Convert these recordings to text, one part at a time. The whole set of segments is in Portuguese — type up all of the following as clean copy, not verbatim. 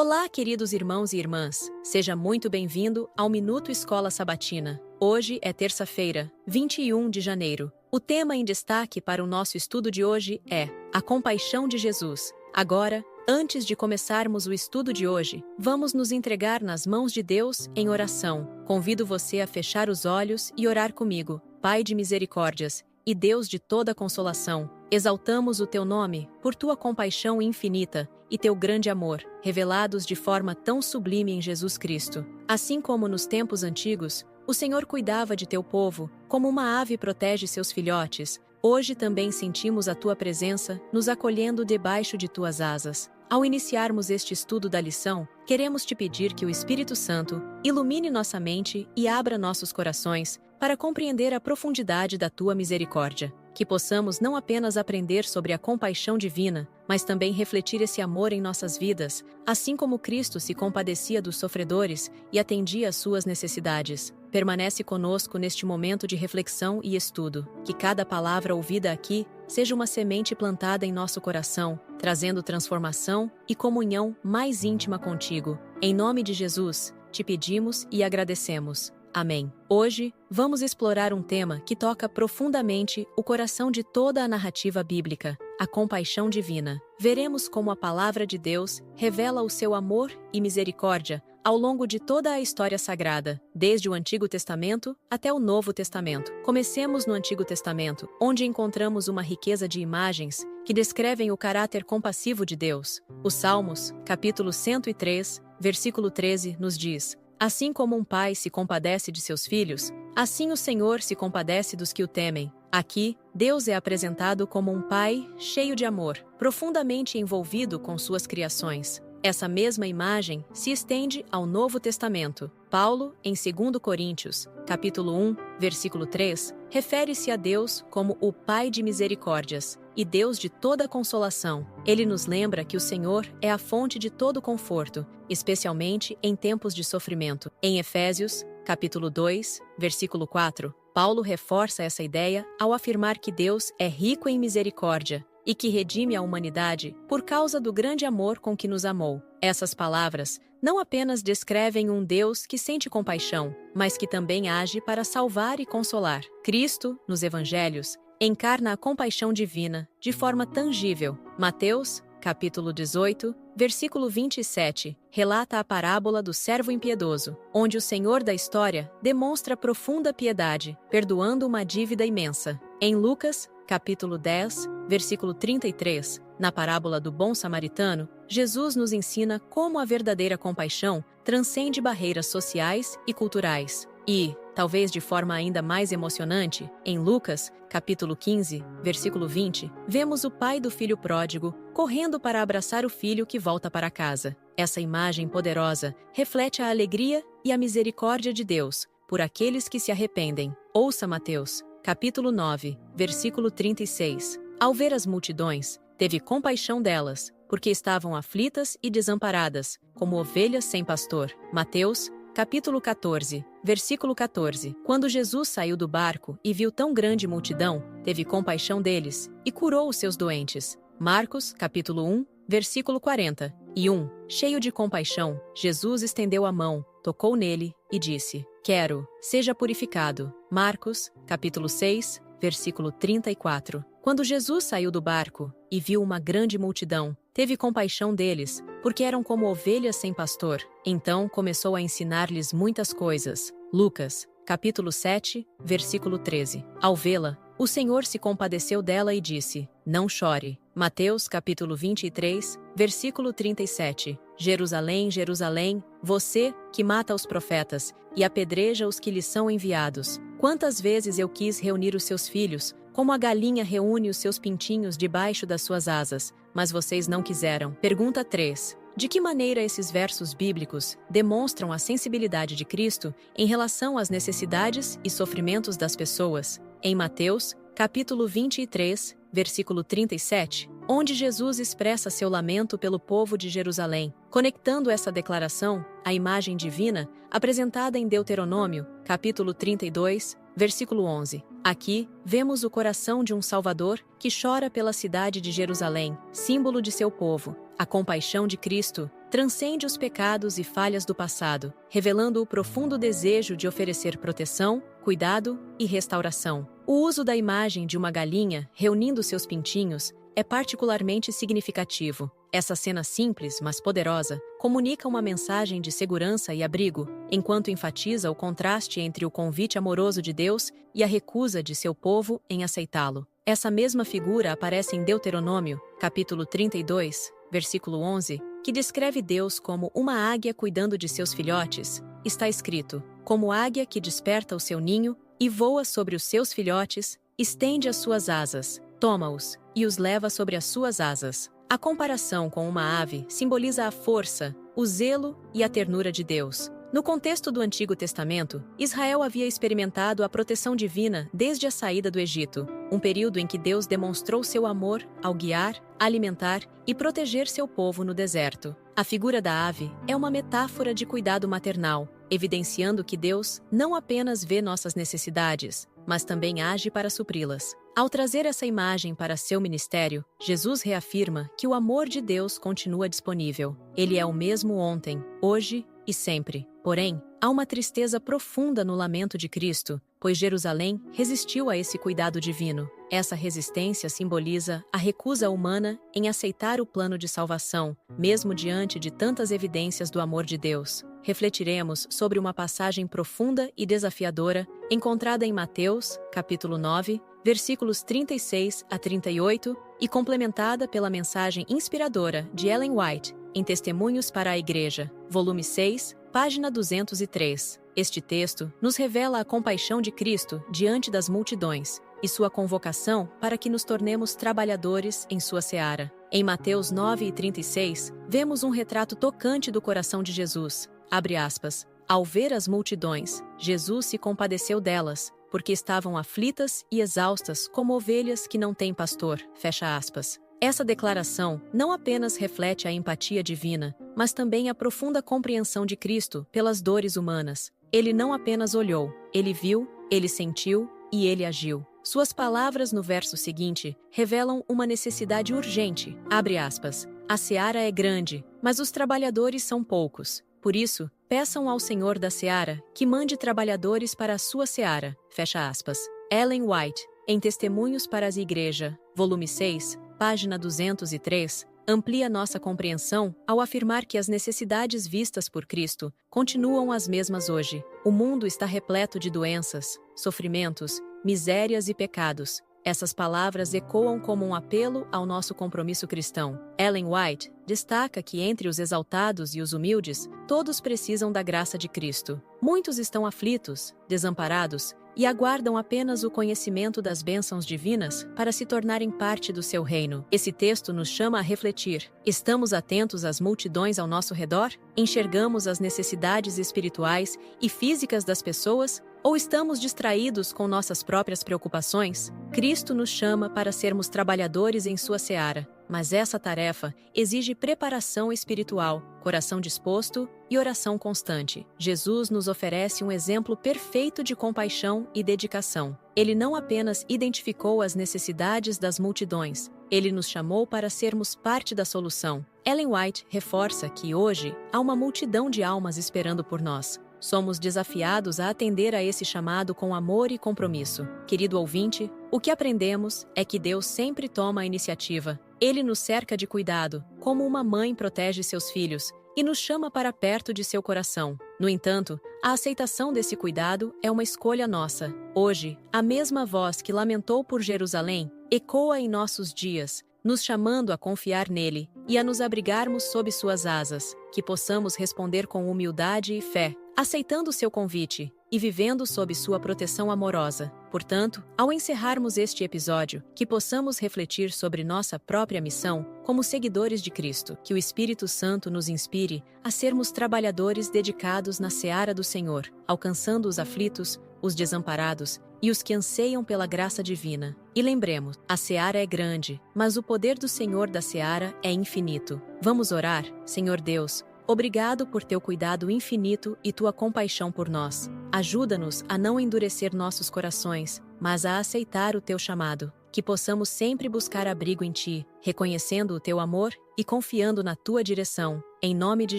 Olá, queridos irmãos e irmãs. Seja muito bem-vindo ao Minuto Escola Sabatina. Hoje é terça-feira, 21 de janeiro. O tema em destaque para o nosso estudo de hoje é a compaixão de Jesus. Agora, antes de começarmos o estudo de hoje, vamos nos entregar nas mãos de Deus em oração. Convido você a fechar os olhos e orar comigo. Pai de misericórdias e Deus de toda consolação, exaltamos o teu nome por tua compaixão infinita e teu grande amor, revelados de forma tão sublime em Jesus Cristo. Assim como nos tempos antigos, o Senhor cuidava de teu povo, como uma ave protege seus filhotes, hoje também sentimos a tua presença, nos acolhendo debaixo de tuas asas. Ao iniciarmos este estudo da lição, queremos te pedir que o Espírito Santo ilumine nossa mente e abra nossos corações para compreender a profundidade da tua misericórdia. Que possamos não apenas aprender sobre a compaixão divina, mas também refletir esse amor em nossas vidas, assim como Cristo se compadecia dos sofredores e atendia às suas necessidades. Permanece conosco neste momento de reflexão e estudo. Que cada palavra ouvida aqui seja uma semente plantada em nosso coração, trazendo transformação e comunhão mais íntima contigo. Em nome de Jesus, te pedimos e agradecemos. Amém. Hoje, vamos explorar um tema que toca profundamente o coração de toda a narrativa bíblica, a compaixão divina. Veremos como a palavra de Deus revela o seu amor e misericórdia ao longo de toda a história sagrada, desde o Antigo Testamento até o Novo Testamento. Comecemos no Antigo Testamento, onde encontramos uma riqueza de imagens que descrevem o caráter compassivo de Deus. Os Salmos, capítulo 103, versículo 13, nos diz: assim como um pai se compadece de seus filhos, assim o Senhor se compadece dos que o temem. Aqui, Deus é apresentado como um pai cheio de amor, profundamente envolvido com suas criações. Essa mesma imagem se estende ao Novo Testamento. Paulo, em 2 Coríntios, capítulo 1, versículo 3, refere-se a Deus como o Pai de misericórdias e Deus de toda consolação. Ele nos lembra que o Senhor é a fonte de todo conforto, especialmente em tempos de sofrimento. Em Efésios, capítulo 2, versículo 4, Paulo reforça essa ideia ao afirmar que Deus é rico em misericórdia e que redime a humanidade por causa do grande amor com que nos amou. Essas palavras não apenas descrevem um Deus que sente compaixão, mas que também age para salvar e consolar. Cristo, nos Evangelhos, encarna a compaixão divina de forma tangível. Mateus, capítulo 18, versículo 27, relata a parábola do servo impiedoso, onde o Senhor da história demonstra profunda piedade, perdoando uma dívida imensa. Em Lucas, capítulo 10, versículo 33, na parábola do bom samaritano, Jesus nos ensina como a verdadeira compaixão transcende barreiras sociais e culturais. E, talvez de forma ainda mais emocionante, em Lucas, capítulo 15, versículo 20, vemos o pai do filho pródigo correndo para abraçar o filho que volta para casa. Essa imagem poderosa reflete a alegria e a misericórdia de Deus por aqueles que se arrependem. Ouça Mateus, capítulo 9, versículo 36. Ao ver as multidões, teve compaixão delas, porque estavam aflitas e desamparadas, como ovelhas sem pastor. Mateus, capítulo 14, versículo 14. Quando Jesus saiu do barco e viu tão grande multidão, teve compaixão deles e curou os seus doentes. Marcos, capítulo 1, versículo 41. Cheio de compaixão, Jesus estendeu a mão, tocou nele e disse: quero, seja purificado. Marcos, capítulo 6, versículo 34. Quando Jesus saiu do barco e viu uma grande multidão, teve compaixão deles, porque eram como ovelhas sem pastor. Então começou a ensinar-lhes muitas coisas. Lucas, capítulo 7, versículo 13. Ao vê-la, o Senhor se compadeceu dela e disse: não chore. Mateus, capítulo 23, versículo 37. Jerusalém, Jerusalém, você que mata os profetas e apedreja os que lhes são enviados. Quantas vezes eu quis reunir os seus filhos, como a galinha reúne os seus pintinhos debaixo das suas asas, mas vocês não quiseram. Pergunta 3. De que maneira esses versos bíblicos demonstram a sensibilidade de Cristo em relação às necessidades e sofrimentos das pessoas? Em Mateus, capítulo 23, versículo 37, onde Jesus expressa seu lamento pelo povo de Jerusalém, conectando essa declaração à imagem divina apresentada em Deuteronômio, capítulo 32, versículo 11. Aqui, vemos o coração de um Salvador que chora pela cidade de Jerusalém, símbolo de seu povo. A compaixão de Cristo transcende os pecados e falhas do passado, revelando o profundo desejo de oferecer proteção, cuidado e restauração. O uso da imagem de uma galinha reunindo seus pintinhos é particularmente significativo. Essa cena simples, mas poderosa, comunica uma mensagem de segurança e abrigo, enquanto enfatiza o contraste entre o convite amoroso de Deus e a recusa de seu povo em aceitá-lo. Essa mesma figura aparece em Deuteronômio, capítulo 32, versículo 11, que descreve Deus como uma águia cuidando de seus filhotes. Está escrito: como águia que desperta o seu ninho e voa sobre os seus filhotes, estende as suas asas, toma-os e os leva sobre as suas asas. A comparação com uma ave simboliza a força, o zelo e a ternura de Deus. No contexto do Antigo Testamento, Israel havia experimentado a proteção divina desde a saída do Egito, um período em que Deus demonstrou seu amor ao guiar, alimentar e proteger seu povo no deserto. A figura da ave é uma metáfora de cuidado maternal, evidenciando que Deus não apenas vê nossas necessidades, mas também age para supri-las. Ao trazer essa imagem para seu ministério, Jesus reafirma que o amor de Deus continua disponível. Ele é o mesmo ontem, hoje e sempre. Porém, há uma tristeza profunda no lamento de Cristo, pois Jerusalém resistiu a esse cuidado divino. Essa resistência simboliza a recusa humana em aceitar o plano de salvação, mesmo diante de tantas evidências do amor de Deus. Refletiremos sobre uma passagem profunda e desafiadora encontrada em Mateus, capítulo 9, versículos 36 a 38, e complementada pela mensagem inspiradora de Ellen White, em Testemunhos para a Igreja, volume 6, página 203. Este texto nos revela a compaixão de Cristo diante das multidões e sua convocação para que nos tornemos trabalhadores em sua seara. Em Mateus 9:36, vemos um retrato tocante do coração de Jesus. Abre aspas. Ao ver as multidões, Jesus se compadeceu delas, porque estavam aflitas e exaustas como ovelhas que não têm pastor. Fecha aspas. Essa declaração não apenas reflete a empatia divina, mas também a profunda compreensão de Cristo pelas dores humanas. Ele não apenas olhou, ele viu, ele sentiu e ele agiu. Suas palavras no verso seguinte revelam uma necessidade urgente. Abre aspas. A seara é grande, mas os trabalhadores são poucos. Por isso, peçam ao Senhor da seara que mande trabalhadores para a sua seara. Fecha aspas. Ellen White, em Testemunhos para a Igreja, volume 6, página 203, amplia nossa compreensão ao afirmar que as necessidades vistas por Cristo continuam as mesmas hoje. O mundo está repleto de doenças, sofrimentos, misérias e pecados. Essas palavras ecoam como um apelo ao nosso compromisso cristão. Ellen White destaca que entre os exaltados e os humildes, todos precisam da graça de Cristo. Muitos estão aflitos, desamparados, e aguardam apenas o conhecimento das bênçãos divinas para se tornarem parte do seu reino. Esse texto nos chama a refletir. Estamos atentos às multidões ao nosso redor? Enxergamos as necessidades espirituais e físicas das pessoas? Ou estamos distraídos com nossas próprias preocupações? Cristo nos chama para sermos trabalhadores em sua seara, mas essa tarefa exige preparação espiritual, coração disposto e oração constante. Jesus nos oferece um exemplo perfeito de compaixão e dedicação. Ele não apenas identificou as necessidades das multidões, ele nos chamou para sermos parte da solução. Ellen White reforça que hoje há uma multidão de almas esperando por nós. Somos desafiados a atender a esse chamado com amor e compromisso. Querido ouvinte, o que aprendemos é que Deus sempre toma a iniciativa. Ele nos cerca de cuidado, como uma mãe protege seus filhos, e nos chama para perto de seu coração. No entanto, a aceitação desse cuidado é uma escolha nossa. Hoje, a mesma voz que lamentou por Jerusalém ecoa em nossos dias, nos chamando a confiar nele e a nos abrigarmos sob suas asas, que possamos responder com humildade e fé, aceitando seu convite e vivendo sob sua proteção amorosa. Portanto, ao encerrarmos este episódio, que possamos refletir sobre nossa própria missão como seguidores de Cristo, que o Espírito Santo nos inspire a sermos trabalhadores dedicados na seara do Senhor, alcançando os aflitos, os desamparados e os que anseiam pela graça divina. E lembremos, a seara é grande, mas o poder do Senhor da seara é infinito. Vamos orar? Senhor Deus, obrigado por teu cuidado infinito e tua compaixão por nós. Ajuda-nos a não endurecer nossos corações, mas a aceitar o teu chamado. Que possamos sempre buscar abrigo em ti, reconhecendo o teu amor e confiando na tua direção. Em nome de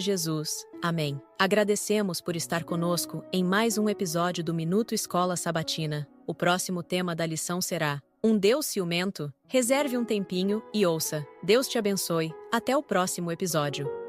Jesus. Amém. Agradecemos por estar conosco em mais um episódio do Minuto Escola Sabatina. O próximo tema da lição será Um Deus Ciumento? Reserve um tempinho e ouça. Deus te abençoe. Até o próximo episódio.